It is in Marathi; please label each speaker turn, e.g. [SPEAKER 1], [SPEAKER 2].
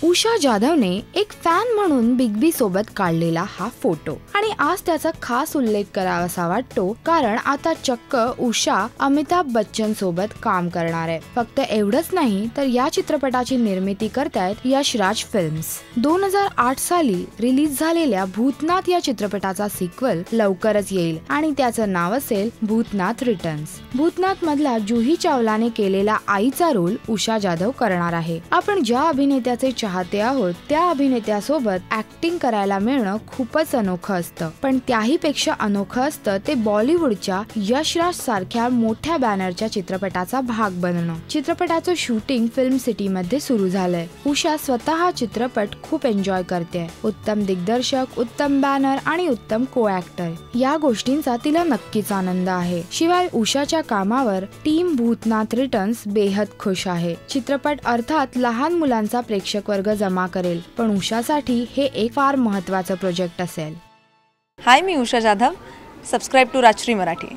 [SPEAKER 1] उषा जाधवने एक फॅन म्हणून बिग बी सोबत काढलेला हा फोटो आणि आज त्याचा खास उल्लेख करावासा वाटतो, कारण आता चक्क उषा अमिताभ बच्चन सोबत काम करणार आहे। फक्त एवढंच नाही तर या चित्रपटाची निर्मिती करतायत यशराज फिल्म्स। 2008 साली रिलीज झालेल्या भूतनाथ या चित्रपटाचा सिक्वल लवकरच येईल आणि त्याचं नाव असेल भूतनाथ रिटर्न्स। भूतनाथ मधला जुही चावलाने केलेला आईचा रोल उषा जाधव करणार आहे। आपण ज्या अभिनेत्याचे चाहते आहोत त्या अभिनेत्यासोबत ऍक्टिंग करायला मिळणं खूपच अनोखं असतं, पण त्याही पेक्षा अनोखं असतं ते बॉलिवूडच्या यशराज सारख्या मोठ्या बॅनरच्या चित्रपटाचा भाग बनणं। चित्रपटाचं शूटिंग फिल्म सिटी मध्ये सुरू झालंय। उषा स्वतः हा चित्रपट खूप एन्जॉय करते। उत्तम दिग्दर्शक, उत्तम बॅनर आणि उत्तम को ऍक्टर या गोष्टींचा तिला नक्कीच आनंद आहे। शिवाय उषाच्या कामावर टीम भूतनाथ रिटर्न्स बेहद खुश आहे। चित्रपट अर्थात लहान मुलांचा प्रेक्षक वर्ग जमा करेल, पण उषासाठी हे एक फार महत्त्वाचं प्रोजेक्ट असेल।
[SPEAKER 2] हाय, मी उषा जाधव। Subscribe to Rajshri Marathi.